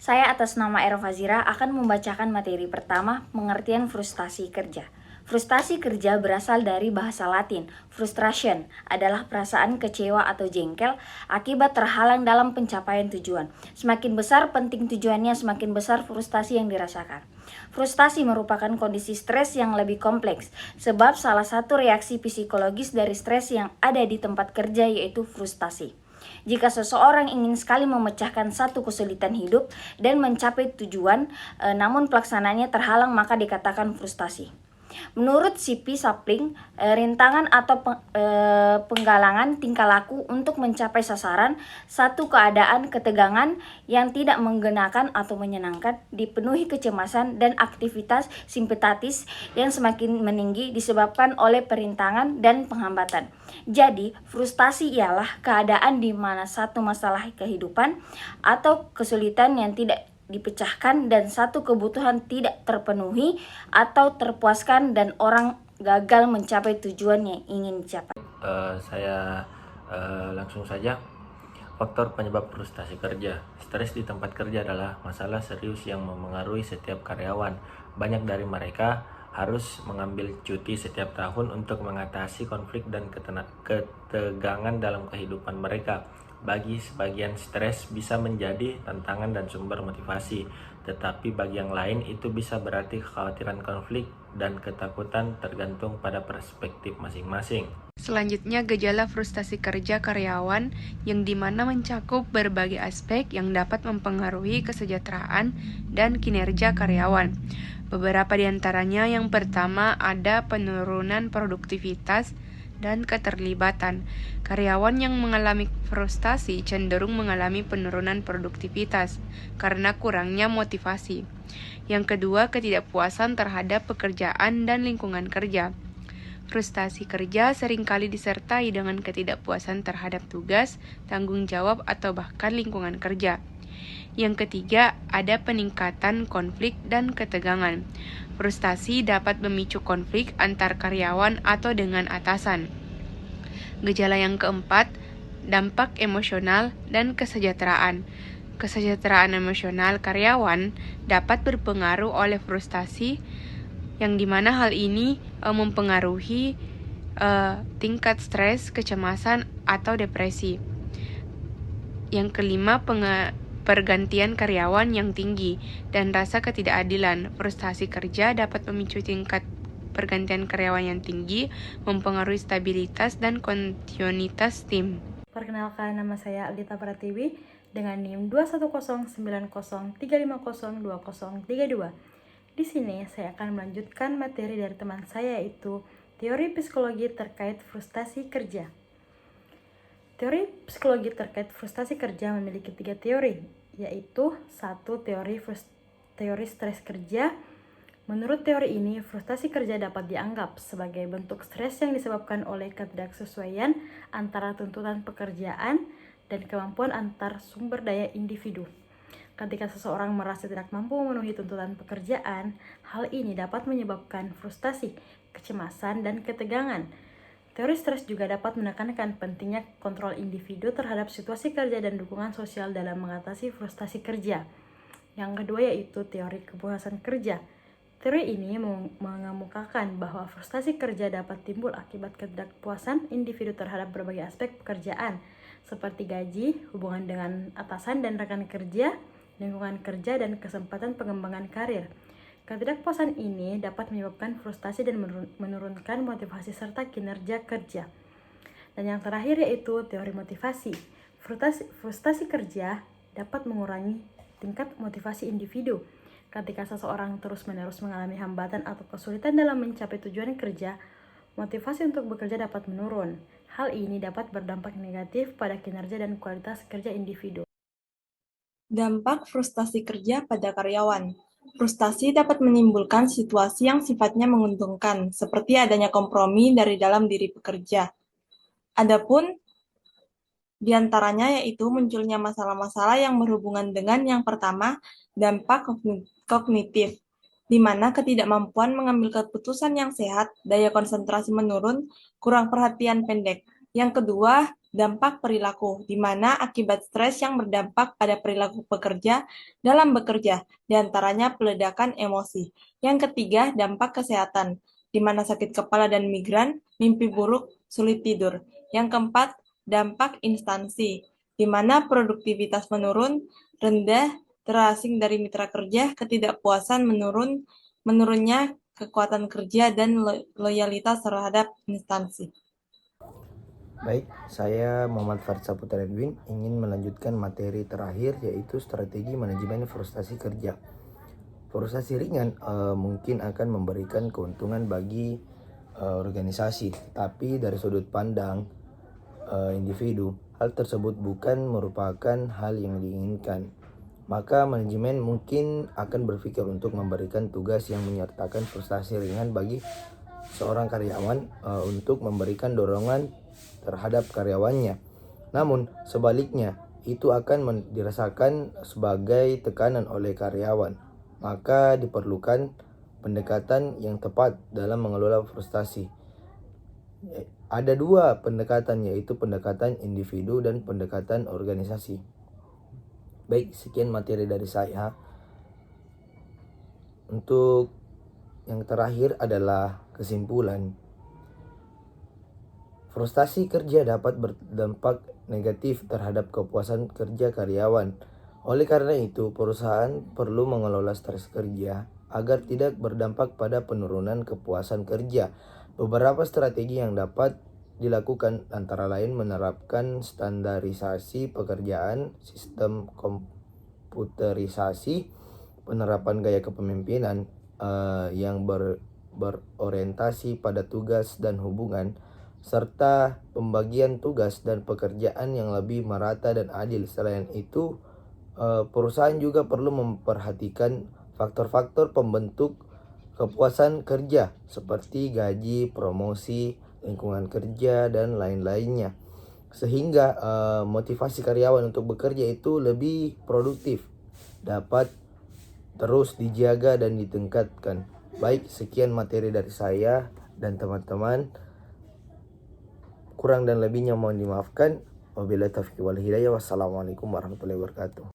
Saya atas nama Ero Fazira akan membacakan materi pertama, pengertian frustasi kerja. Frustasi kerja berasal dari bahasa Latin. Frustration adalah perasaan kecewa atau jengkel akibat terhalang dalam pencapaian tujuan. Semakin besar penting tujuannya, semakin besar frustasi yang dirasakan. Frustasi merupakan kondisi stres yang lebih kompleks, sebab salah satu reaksi psikologis dari stres yang ada di tempat kerja yaitu frustasi. Jika seseorang ingin sekali memecahkan satu kesulitan hidup dan mencapai tujuan, namun pelaksanaannya terhalang, maka dikatakan frustasi. Menurut C.P. Sapling, rintangan atau penggalangan tingkah laku untuk mencapai sasaran, satu keadaan ketegangan yang tidak menggenakan atau menyenangkan, dipenuhi kecemasan dan aktivitas simpatis yang semakin meninggi disebabkan oleh perintangan dan penghambatan. Jadi, frustasi ialah keadaan di mana satu masalah kehidupan atau kesulitan yang tidak dipecahkan dan satu kebutuhan tidak terpenuhi atau terpuaskan dan orang gagal mencapai tujuan yang ingin dicapai. Saya langsung saja. Faktor penyebab frustasi kerja. Stres di tempat kerja adalah masalah serius yang memengaruhi setiap karyawan. Banyak dari mereka harus mengambil cuti setiap tahun untuk mengatasi konflik dan ketegangan dalam kehidupan mereka. Bagi sebagian, stres bisa menjadi tantangan dan sumber motivasi, tetapi bagi yang lain itu bisa berarti kekhawatiran konflik dan ketakutan, tergantung pada perspektif masing-masing. Selanjutnya, gejala frustasi kerja karyawan yang dimana mencakup berbagai aspek yang dapat mempengaruhi kesejahteraan dan kinerja karyawan. Beberapa di antaranya, yang pertama ada penurunan produktivitas dan keterlibatan. Karyawan yang mengalami frustasi cenderung mengalami penurunan produktivitas karena kurangnya motivasi. Yang kedua, ketidakpuasan terhadap pekerjaan dan lingkungan kerja. Frustasi kerja seringkali disertai dengan ketidakpuasan terhadap tugas, tanggung jawab, atau bahkan lingkungan kerja. Yang ketiga, ada peningkatan konflik dan ketegangan. Frustasi dapat memicu konflik antar karyawan atau dengan atasan. Gejala yang keempat, dampak emosional dan kesejahteraan. Kesejahteraan emosional karyawan dapat berpengaruh oleh frustasi, yang dimana hal ini mempengaruhi tingkat stres, kecemasan, atau depresi. Yang kelima, pergantian karyawan yang tinggi dan rasa ketidakadilan. Frustasi kerja dapat memicu tingkat pergantian karyawan yang tinggi, mempengaruhi stabilitas dan kontinuitas tim. Perkenalkan, nama saya Aldita Pratiwi dengan NIM 2109035020032. Di sini saya akan melanjutkan materi dari teman saya, yaitu teori psikologi terkait frustasi kerja. Teori psikologi terkait frustasi kerja memiliki 3 teori, yaitu 1. Teori stres kerja. Menurut teori ini, frustasi kerja dapat dianggap sebagai bentuk stres yang disebabkan oleh ketidaksesuaian antara tuntutan pekerjaan dan kemampuan antar sumber daya individu. Ketika seseorang merasa tidak mampu memenuhi tuntutan pekerjaan, hal ini dapat menyebabkan frustasi, kecemasan, dan ketegangan. Teori stres juga dapat menekankan pentingnya kontrol individu terhadap situasi kerja dan dukungan sosial dalam mengatasi frustasi kerja. Yang kedua yaitu teori kepuasan kerja. Teori ini mengemukakan bahwa frustasi kerja dapat timbul akibat ketidakpuasan individu terhadap berbagai aspek pekerjaan, seperti gaji, hubungan dengan atasan dan rekan kerja, lingkungan kerja, dan kesempatan pengembangan karir. Ketidakpuasan ini dapat menyebabkan frustasi dan menurunkan motivasi serta kinerja kerja. Dan yang terakhir yaitu teori motivasi. Frustasi kerja dapat mengurangi tingkat motivasi individu. Ketika seseorang terus-menerus mengalami hambatan atau kesulitan dalam mencapai tujuan kerja, motivasi untuk bekerja dapat menurun. Hal ini dapat berdampak negatif pada kinerja dan kualitas kerja individu. Dampak frustasi kerja pada karyawan. Frustasi dapat menimbulkan situasi yang sifatnya menguntungkan, seperti adanya kompromi dari dalam diri pekerja. Adapun di antaranya yaitu munculnya masalah-masalah yang berhubungan dengan yang pertama, dampak kognitif, di mana ketidakmampuan mengambil keputusan yang sehat, daya konsentrasi menurun, kurang perhatian pendek. Yang kedua, dampak perilaku, di mana akibat stres yang berdampak pada perilaku pekerja dalam bekerja, diantaranya peledakan emosi. Yang ketiga, dampak kesehatan, di mana sakit kepala dan migran, mimpi buruk, sulit tidur. Yang keempat, dampak instansi, di mana produktivitas menurun, rendah, terasing dari mitra kerja, ketidakpuasan menurunnya kekuatan kerja, dan loyalitas terhadap instansi. Baik, saya Muhammad Farid Saputra Edwin ingin melanjutkan materi terakhir yaitu strategi manajemen frustasi kerja. Frustasi ringan mungkin akan memberikan keuntungan bagi organisasi, tapi dari sudut pandang individu, hal tersebut bukan merupakan hal yang diinginkan. Maka manajemen mungkin akan berpikir untuk memberikan tugas yang menyertakan frustasi ringan bagi seorang karyawan untuk memberikan dorongan terhadap karyawannya. Namun sebaliknya, itu akan dirasakan sebagai tekanan oleh karyawan. Maka diperlukan pendekatan yang tepat dalam mengelola frustasi. Ada dua pendekatan, yaitu pendekatan individu dan pendekatan organisasi. Baik, sekian materi dari saya. Untuk yang terakhir adalah kesimpulan. Frustasi kerja dapat berdampak negatif terhadap kepuasan kerja karyawan. Oleh karena itu, perusahaan perlu mengelola stres kerja agar tidak berdampak pada penurunan kepuasan kerja. Beberapa strategi yang dapat dilakukan antara lain menerapkan standarisasi pekerjaan, sistem komputerisasi, penerapan gaya kepemimpinan yang berorientasi pada tugas dan hubungan, serta pembagian tugas dan pekerjaan yang lebih merata dan adil. Selain itu, perusahaan juga perlu memperhatikan faktor-faktor pembentuk kepuasan kerja seperti gaji, promosi, lingkungan kerja, dan lain-lainnya, sehingga motivasi karyawan untuk bekerja itu lebih produktif dapat terus dijaga dan ditingkatkan. Baik, sekian materi dari saya dan teman-teman. Kurang dan lebihnya mohon dimaafkan. Wabillahi taufiq wal hidayah. Wassalamualaikum warahmatullahi wabarakatuh.